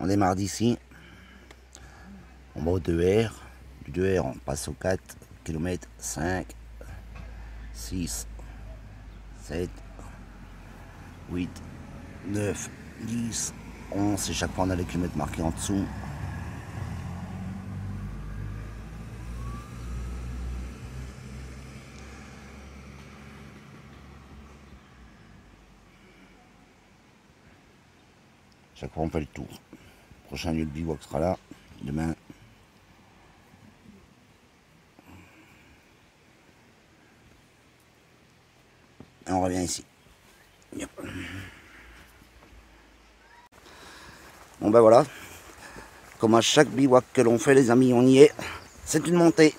On démarre d'ici. On va au 2R. Du 2R, on passe au 4 km, 5, 6, 7, 8, 9, 10, 11. Et chaque fois, on a les kilomètres marqués en dessous. Chaque fois, on fait le tour. Le prochain lieu de bivouac sera là, demain. Et on revient ici. Yep. Bon ben voilà. Comme à chaque bivouac que l'on fait, les amis, on y est. C'est une montée.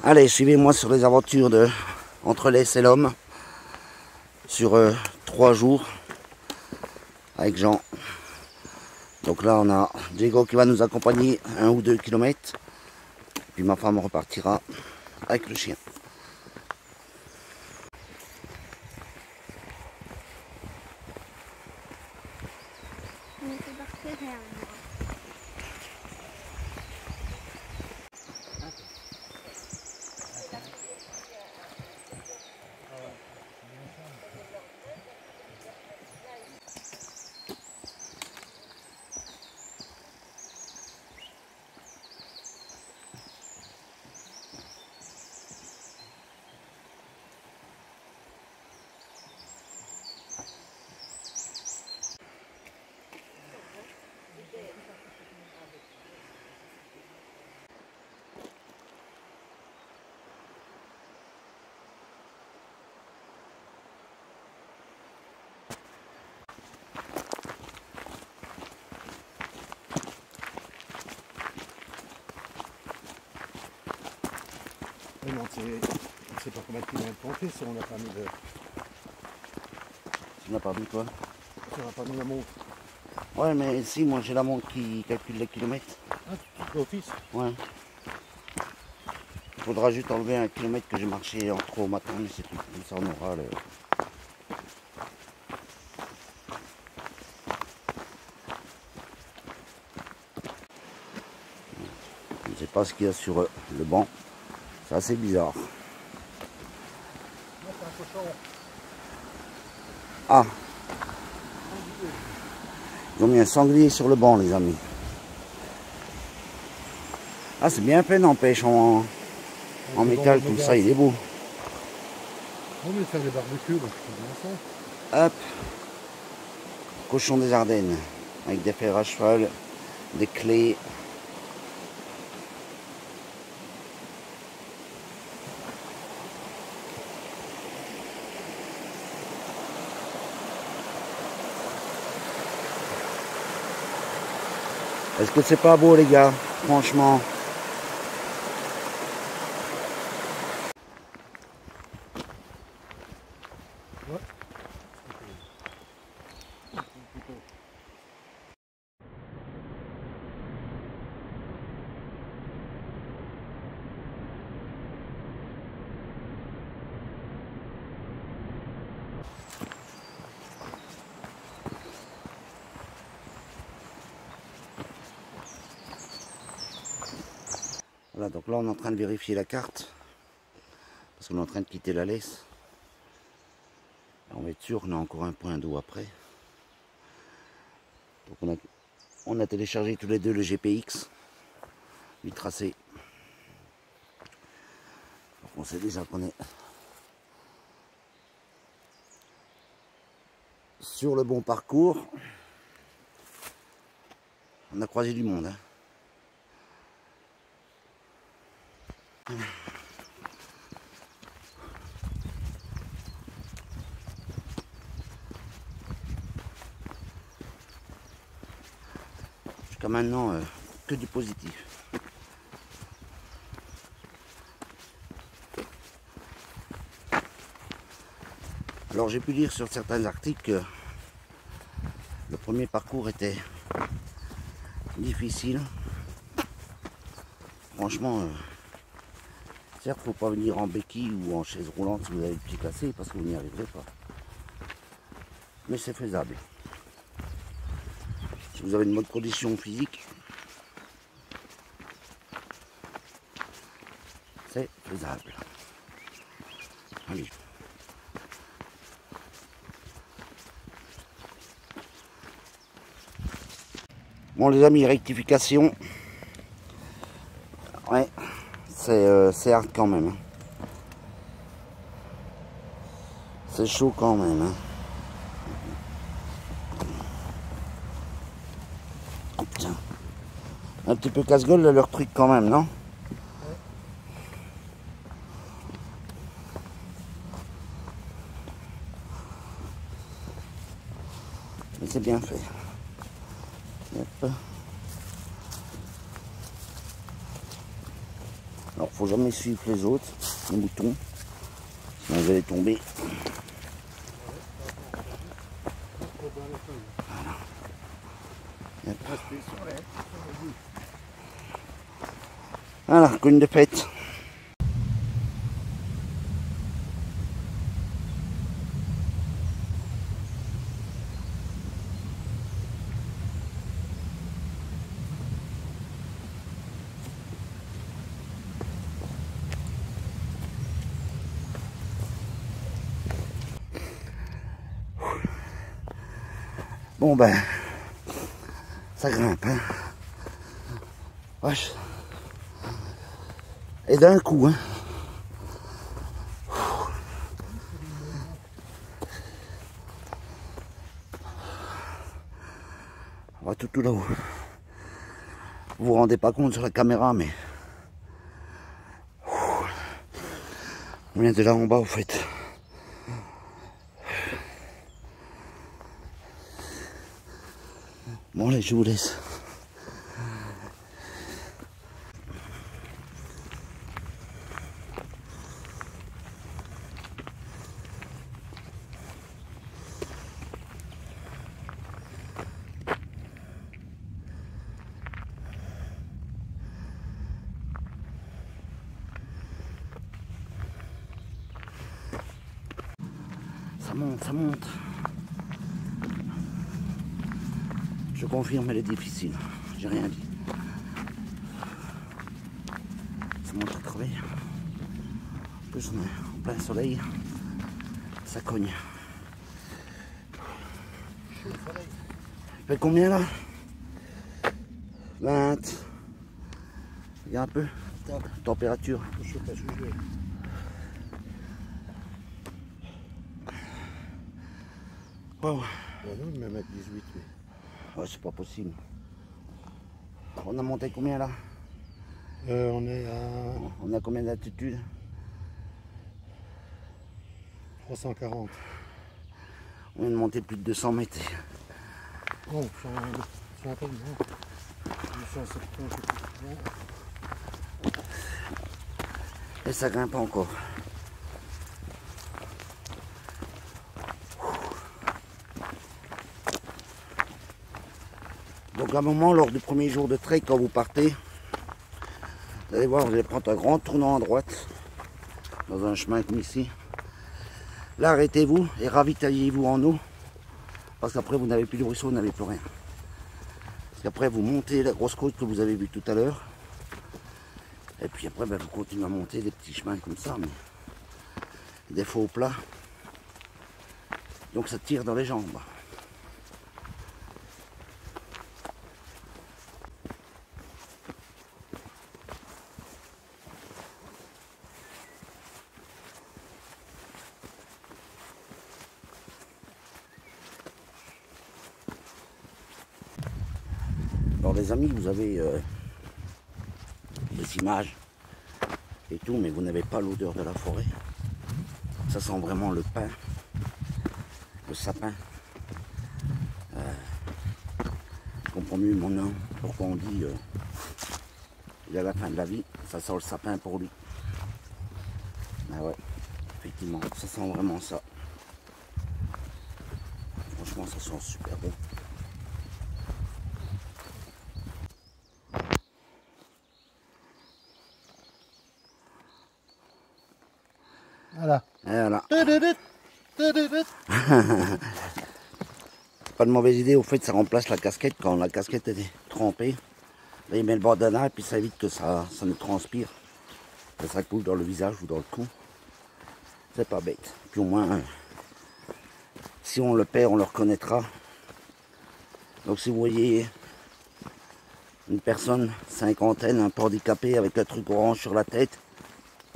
Allez, suivez-moi sur les aventures de Entre l'Est et l'Homme. Sur 3 jours. Avec Jean. Donc là, on a Diego qui va nous accompagner 1 ou 2 kilomètres. Puis ma femme repartira avec le chien. Non, on ne sait pas combien de kilomètres compter si on n'a pas mis de... Tu n'as pas vu quoi? Si on n'a pas mis la montre. Ouais, mais si, moi j'ai la montre qui calcule les kilomètres. Ah, tu l'office? Ouais. Il faudra juste enlever 1 kilomètre que j'ai marché en trop au matin, mais c'est tout. Comme ça, on aura le... Je ne sais pas ce qu'il y a sur le banc. C'est assez bizarre. Ah! Ils ont mis un sanglier sur le banc, les amis. Ah, c'est bien fait, n'empêche, en métal, tout ça, il est beau. On va faire des barbecues, donc c'est bien ça. Hop! Cochon des Ardennes, avec des fers à cheval, des clés. Est-ce que c'est pas beau, les gars? Franchement. Ouais. Voilà, donc là on est en train de vérifier la carte. Parce qu'on est en train de quitter la laisse. On va être sûr qu'on a encore un point d'eau après. Donc on a téléchargé tous les deux le GPX du tracé. Donc on sait déjà qu'on est sur le bon parcours. On a croisé du monde. Hein. Jusqu'à maintenant, que du positif. Alors j'ai pu lire sur certains articles que le premier parcours était difficile. Franchement, certes, faut pas venir en béquille ou en chaise roulante si vous avez le pied cassé parce que vous n'y arriverez pas. Mais c'est faisable. Si vous avez une bonne condition physique, c'est faisable. Allez. Bon les amis, rectification. Ouais, c'est hard quand même. Hein. C'est chaud quand même. Hein. Oh, putain. Un petit peu casse-gueule leur truc quand même, non? Mais c'est bien fait. Yep. Alors faut jamais suivre les autres, les moutons, sinon vous allez tomber. Voilà. Yep. Voilà, cogne de fête. Bon ben, ça grimpe, hein. Wesh. Et d'un coup, hein. On va tout là-haut. Vous vous rendez pas compte sur la caméra, mais on vient de là en bas, au fait. Bon, allez, je vous laisse. Ça monte, ça monte. Je confirme, elle est difficile. J'ai rien dit. Ça monte à crever. En plus, on est en plein soleil. Ça cogne. Il fait combien là? 20. Regarde un peu. Température. Je sais pas ce que je vais. Wow. Bon, non, même à 18, mais... Ouais, c'est pas possible. On a monté combien là? on est à On a combien d'altitude? 340. On vient de monter plus de 200 mètres. Non, c'est un peu non. 270, je sais plus. Et ça grimpe encore. Donc à un moment, lors du premier jour de trek, quand vous partez, vous allez voir, vous allez prendre un grand tournant à droite, dans un chemin comme ici. Là, arrêtez-vous et ravitaillez-vous en eau, parce qu'après, vous n'avez plus de ruisseau, vous n'avez plus rien. Parce qu'après, vous montez la grosse côte que vous avez vue tout à l'heure, et puis après, ben, vous continuez à monter des petits chemins comme ça, mais des fois au plat. Donc ça tire dans les jambes. Alors les amis, vous avez des images et tout, mais vous n'avez pas l'odeur de la forêt. Ça sent vraiment le pin, le sapin. Je comprends mieux mon nom, pourquoi on dit il est à la fin de la vie, ça sent le sapin pour lui. Ah ouais, effectivement, ça sent vraiment ça. Franchement, ça sent super bon. Voilà. Et voilà. pas de mauvaise idée. Au fait, ça remplace la casquette. Quand la casquette est trempée, là, il met le bandana et puis ça évite que ça ne transpire. Que ça coule dans le visage ou dans le cou. C'est pas bête. Puis au moins, si on le perd, on le reconnaîtra. Donc si vous voyez une personne cinquantaine, un peu handicapé avec le truc orange sur la tête,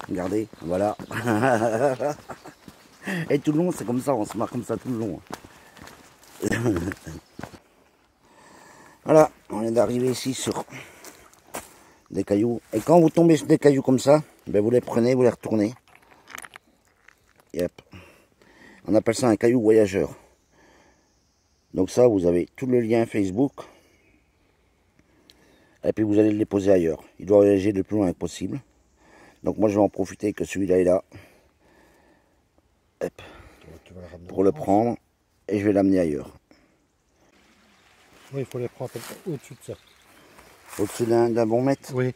regardez, voilà. Et tout le long, c'est comme ça, on se marre comme ça tout le long. Voilà, on est d'arriver ici sur des cailloux. Et quand vous tombez sur des cailloux comme ça, ben vous les prenez, vous les retournez. Et hop. On appelle ça un caillou voyageur. Donc ça, vous avez tout le lien Facebook. Et puis vous allez le déposer ailleurs. Il doit voyager le plus loin possible. Donc moi, je vais en profiter que celui-là est là. Hop. Pour le prendre. Et je vais l'amener ailleurs. Oui, il faut les prendre au-dessus de ça. Au-dessus d'un bon mètre. Oui,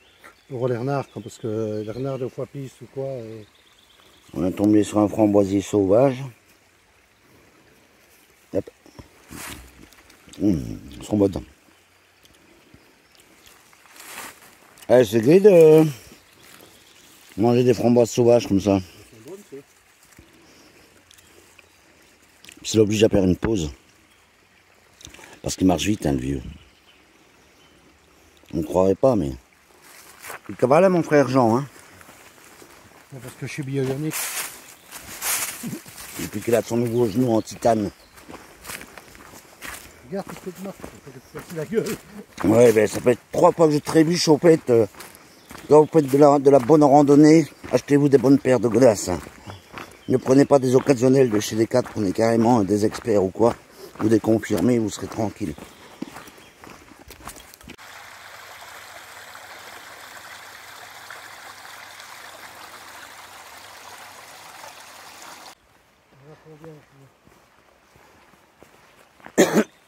pour les renards, parce que les renards, des fois, pissent ou quoi. Et... On est tombé sur un framboisier sauvage. Hop. Ils sont bonnes. C'est gai de manger des framboises sauvages comme ça. C'est l'oblige à faire une pause. Parce qu'il marche vite, hein, le vieux. On ne croirait pas, mais... Il cavale, mon frère Jean, hein. Parce que je suis bionique. Depuis qu'il a son nouveau genou en titane. Regarde ce que tu marques, ça fait la gueule. Ouais, ben ça fait 3 fois que je trébuche au fait. Quand vous faites de la bonne randonnée, achetez-vous des bonnes paires de glaces. Hein. Ne prenez pas des occasionnels de chez Decat, prenez carrément des experts ou quoi. Ou des confirmés, vous serez tranquille.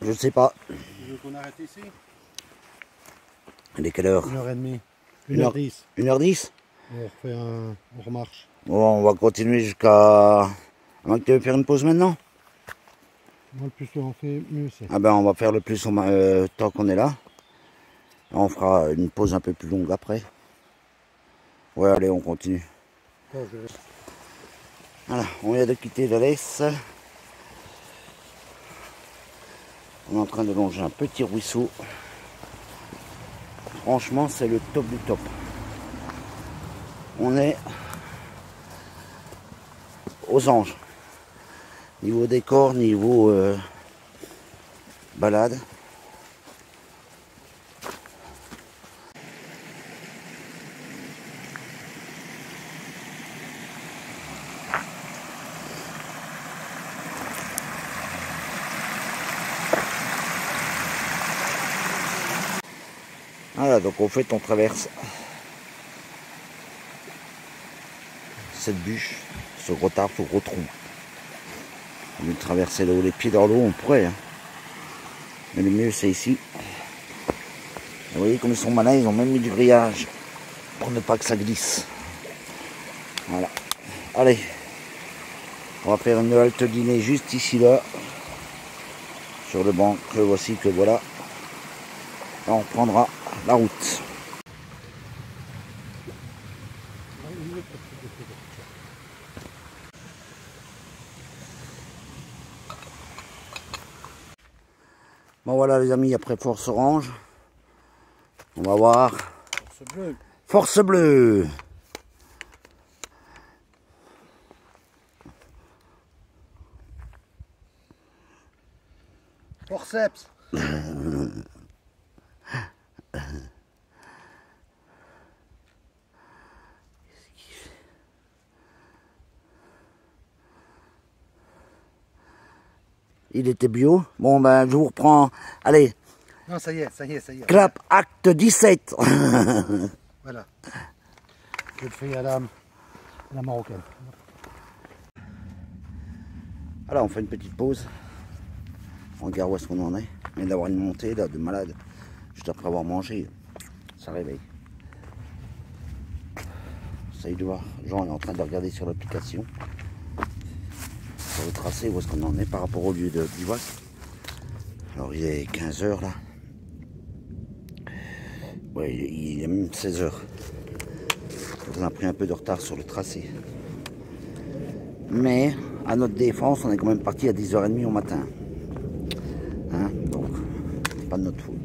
Je sais pas. Tu veux qu'on arrête ici? Il est quelle heure? 1h30. 1h10. 1h10? On remarche. Bon, on va continuer jusqu'à... Avant que tu veux faire une pause maintenant? Moi, le plus on fait, mieux c'est. Ah ben, on va faire le plus tant qu'on est là. On fera une pause un peu plus longue après. Ouais, allez, on continue. Oh, Voilà, on vient de quitter la laisse. On est en train de longer un petit ruisseau. Franchement, c'est le top du top. On est aux anges. Niveau décor, niveau balade. Voilà, donc au fait on traverse cette bûche, ce gros tard, ce gros trou. On veut traverser l'eau, les pieds dans l'eau, on pourrait. Hein. Mais le mieux c'est ici. Vous voyez comme ils sont malins, ils ont même mis du grillage pour ne pas que ça glisse. Voilà. Allez, on va faire une halte dîner juste ici là, sur le banc que voici, que voilà. Et on prendra la route. Bon voilà les amis, après Force Orange, on va voir Force bleue. Force Bleue. Forceps. Il était bio. Bon ben je vous reprends. Allez. Non, ça y est, ça y est, ça y est. Clap, acte 17. Voilà. Je le fais à la marocaine. Alors on fait une petite pause. On regarde où est-ce qu'on en est. On vient d'avoir une montée là, de malade. Juste après avoir mangé. Ça réveille. Essaye de voir. Jean est en train de regarder sur l'application. Sur le tracé, où est-ce qu'on en est par rapport au lieu de bivouac. Alors il est 15 h là. Ouais, il est même 16 h. On a pris un peu de retard sur le tracé. Mais à notre défense, on est quand même parti à 10h30 au matin. Hein, donc, pas de notre faute.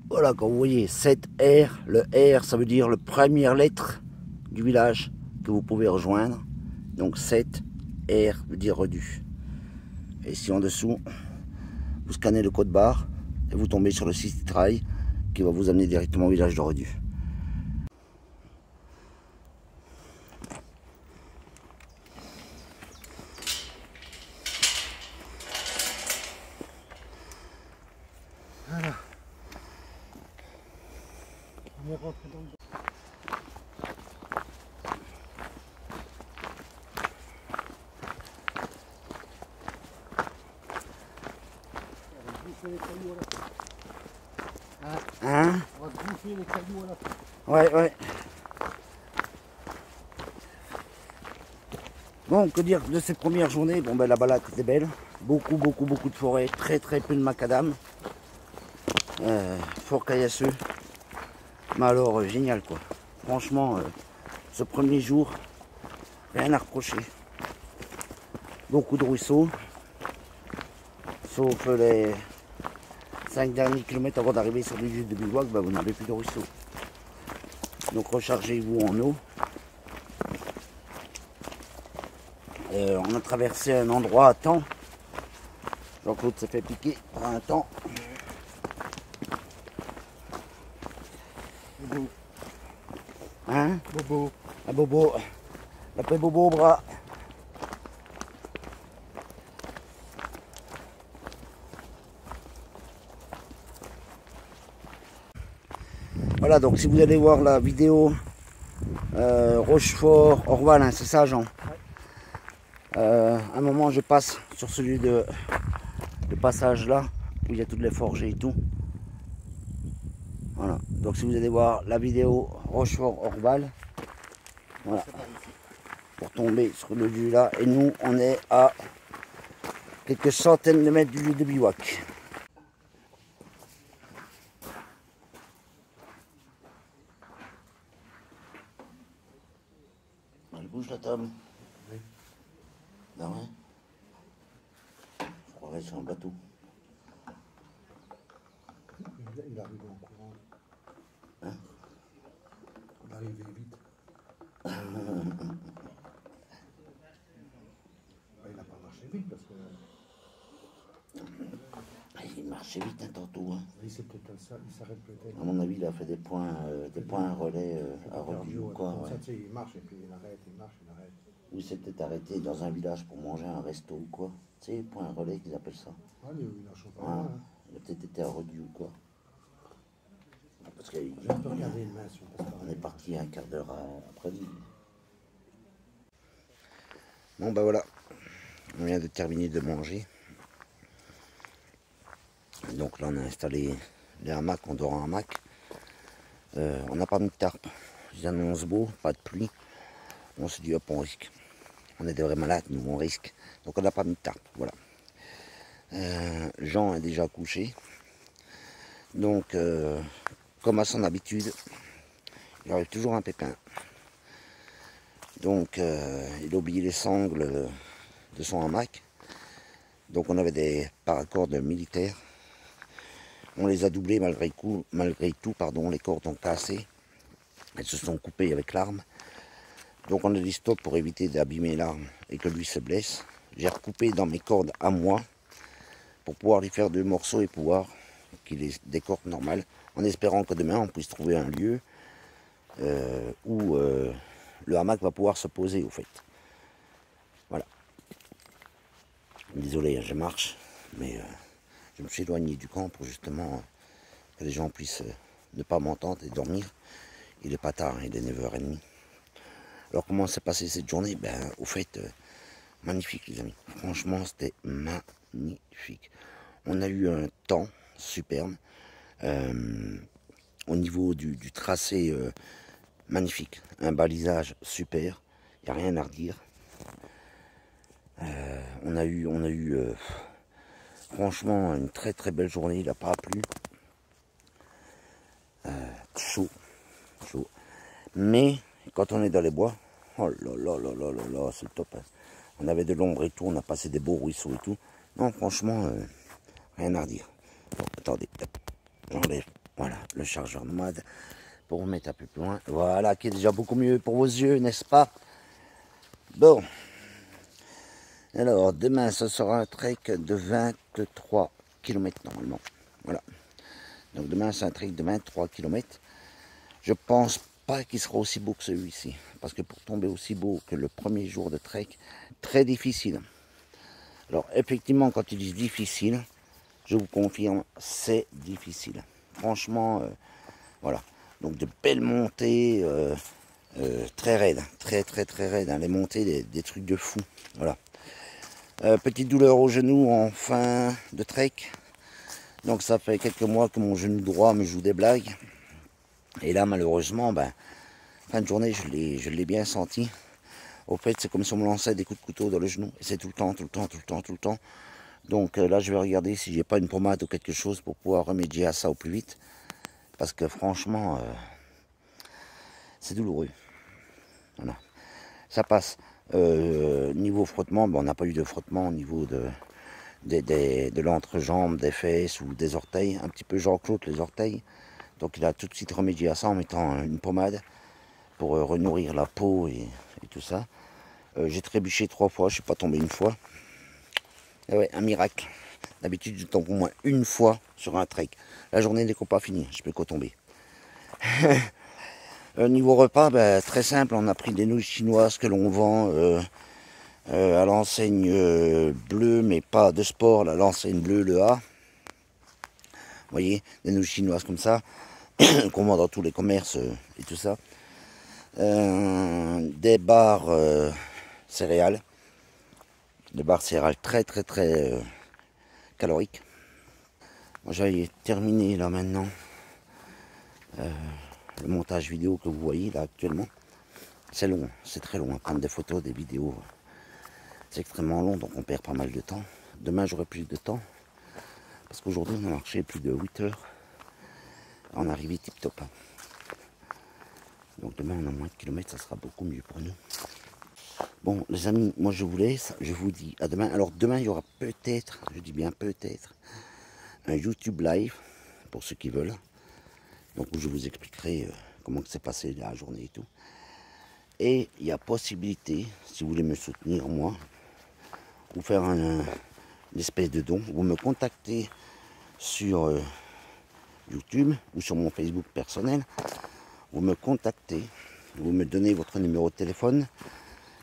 Voilà, quand vous voyez 7R, le R ça veut dire la première lettre du village que vous pouvez rejoindre. Donc 7R veut dire Redu. Et si en dessous, vous scannez le code barre et vous tombez sur le site Trail qui va vous amener directement au village de Redu. Voilà. On est rentré dans le... Hein? On va bouffer les cailloux à la fin. Ouais, ouais. Bon, que dire de cette première journée? Bon, ben la balade était belle. Beaucoup de forêts. Très peu de macadam. Fort caillasseux. Mais alors, génial quoi. Franchement, ce premier jour, rien à reprocher. Beaucoup de ruisseaux. Sauf les 5 derniers kilomètres avant d'arriver sur le lieu de bivouac, ben, vous n'avez plus de ruisseaux. Donc rechargez-vous en eau. On a traversé un endroit à temps. Jean-Claude s'est fait piquer par un temps. Bobo. Hein? Bobo. Un bobo. L'appelé bobo au bras. Voilà, donc si vous allez voir la vidéo Rochefort, Orval, hein, c'est ça Jean? À un moment je passe sur celui de passage là, où il y a toutes les forgées et tout. Voilà, donc si vous allez voir la vidéo Rochefort, Orval, voilà, pour tomber sur le lieu là, et nous on est à quelques centaines de mètres du lieu de bivouac. Elle bouge la table. Oui. Non, ouais. Je croirais sur un bateau. Il arrive en courant. Hein? Il arrive vite. Il n'a pas marché vite parce que... Il marchait vite un tantôt. Hein. Il s'arrête peut-être. À mon avis, il a fait des points relais à Redu ou quoi. Comme Ouais. ça, tu sais, il marche et puis il arrête, il marche, il arrête. Ou il s'est peut-être arrêté dans un village pour manger un resto ou quoi. Tu sais, point relais qu'ils appellent ça. Ah, mais il a chopé Ouais. hein. Il a peut-être été à Redu ou quoi. Parce qu'on Je peux regarder une main sur le passeport. est parti un quart d'heure après lui. Bon bah voilà, on vient de terminer de manger. Donc là on a installé les hamacs, on dort en hamac. On n'a pas mis de tarpe. Il annonce beau, pas de pluie. On s'est dit hop on risque. On est des vrais malades, nous on risque. Donc on n'a pas mis de tarpe, voilà. Jean est déjà couché. Donc comme à son habitude, il arrive toujours un pépin. Donc il a oublié les sangles de son hamac. Donc on avait des paracordes militaires. On les a doublés malgré tout, les cordes ont cassé. Elles se sont coupées avec l'arme. Donc on a dit stop pour éviter d'abîmer l'arme et que lui se blesse. J'ai recoupé dans mes cordes à moi pour pouvoir lui faire 2 morceaux et pouvoir qu'il ait des cordes normales, en espérant que demain on puisse trouver un lieu où le hamac va pouvoir se poser au fait. Voilà. Désolé, je marche, mais je me suis éloigné du camp pour justement que les gens puissent ne pas m'entendre et dormir. Il est pas tard, il est 9h30. Alors comment s'est passée cette journée? Ben au fait, magnifique les amis. Franchement c'était magnifique. On a eu un temps superbe. Au niveau du tracé, magnifique. Un balisage super. Il n'y a rien à redire. On a eu franchement une très très belle journée. Il n'a pas plu. Chaud. Mais quand on est dans les bois, oh là là là là là là, c'est le top. Hein. On avait de l'ombre et tout, on a passé des beaux ruisseaux et tout. Non, franchement, rien à redire. Bon, attendez, j'enlève, voilà, le chargeur nomade pour vous mettre un peu plus loin. Voilà, qui est déjà beaucoup mieux pour vos yeux, n'est-ce pas? Bon. Alors, demain, ce sera un trek de 23 km normalement. Voilà. Donc demain, c'est un trek de 23 km. Je pense pas qu'il sera aussi beau que celui-ci. Parce que pour tomber aussi beau que le premier jour de trek, très difficile. Alors effectivement, quand ils disent difficile, je vous confirme, c'est difficile. Franchement, voilà. Donc de belles montées, très raides, très raides. Hein. Les montées, des trucs de fou. Voilà. Petite douleur au genou en fin de trek. Donc ça fait quelques mois que mon genou droit me joue des blagues. Et là, malheureusement, fin de journée, je l'ai bien senti. Au fait, c'est comme si on me lançait des coups de couteau dans le genou. Et c'est tout le temps. Donc là, je vais regarder si j'ai pas une pommade ou quelque chose pour pouvoir remédier à ça au plus vite. Parce que franchement, c'est douloureux. Voilà. Ça passe. Niveau frottement, on n'a pas eu de frottement au niveau de l'entrejambe, des fesses ou des orteils. Un petit peu Jean-Claude, les orteils. Donc il a tout de suite remédié à ça en mettant une pommade pour renourrir la peau et tout ça. J'ai trébuché 3 fois, je ne suis pas tombé une fois. Et ouais, un miracle. D'habitude, je tombe au moins une fois sur un trek. La journée n'est pas finie, je peux qu'au tomber. Niveau repas, très simple, on a pris des nouilles chinoises que l'on vend à l'enseigne bleue, mais pas de sport, l'enseigne bleue, le A. Vous voyez, des nouilles chinoises comme ça, qu'on vend dans tous les commerces et tout ça. Des barres céréales. Des barres céréales très caloriques. Moi j'ai terminé là maintenant le montage vidéo que vous voyez là actuellement. C'est long, c'est très long à prendre des photos, des vidéos. C'est extrêmement long, donc on perd pas mal de temps. Demain j'aurai plus de temps. Parce qu'aujourd'hui on a marché plus de 8 heures. On est arrivé tip top. Donc demain on a moins de kilomètres, ça sera beaucoup mieux pour nous. Bon les amis, moi je vous laisse, je vous dis à demain. Alors demain il y aura peut-être, je dis bien peut-être, un YouTube live pour ceux qui veulent. Donc je vous expliquerai comment s'est passé la journée et tout. Et il y a possibilité, si vous voulez me soutenir moi, ou faire une espèce de don, vous me contactez sur YouTube ou sur mon Facebook personnel. Vous me contactez, vous me donnez votre numéro de téléphone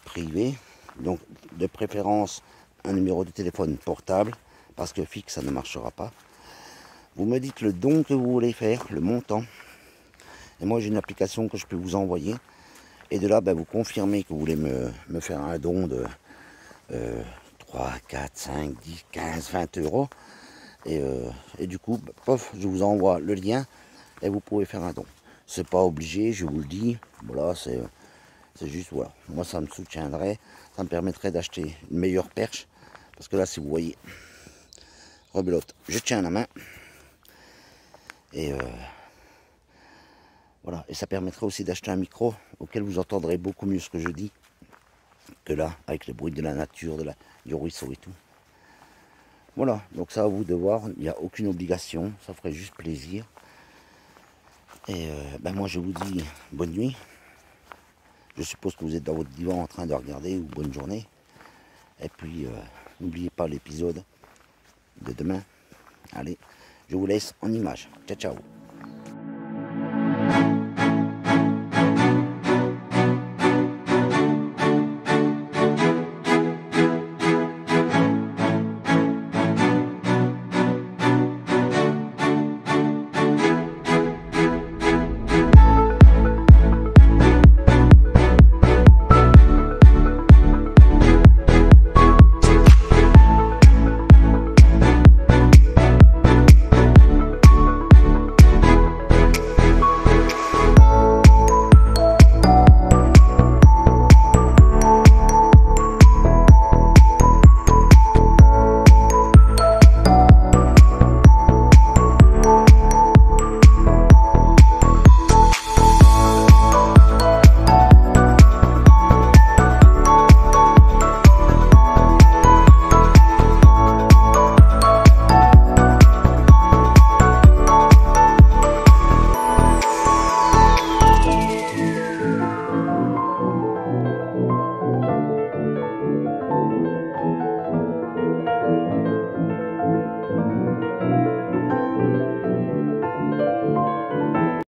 privé, donc de préférence un numéro de téléphone portable, parce que fixe ça ne marchera pas. Vous me dites le don que vous voulez faire, le montant, et moi j'ai une application que je peux vous envoyer, et de là vous confirmez que vous voulez me faire un don de 3, 4, 5, 10, 15, 20 euros, et du coup, pof, je vous envoie le lien, et vous pouvez faire un don. C'est pas obligé, je vous le dis, voilà, c'est juste, voilà, moi ça me soutiendrait, ça me permettrait d'acheter une meilleure perche, parce que là, si vous voyez, rebelote, je tiens la main, et voilà, et ça permettrait aussi d'acheter un micro auquel vous entendrez beaucoup mieux ce que je dis, que là, avec les bruits de la nature, du ruisseau et tout. Voilà, donc ça à vous de voir, il n'y a aucune obligation, ça ferait juste plaisir. Et moi je vous dis bonne nuit. Je suppose que vous êtes dans votre divan en train de regarder, ou bonne journée. Et puis n'oubliez pas l'épisode de demain. Allez, je vous laisse en image. Ciao ciao.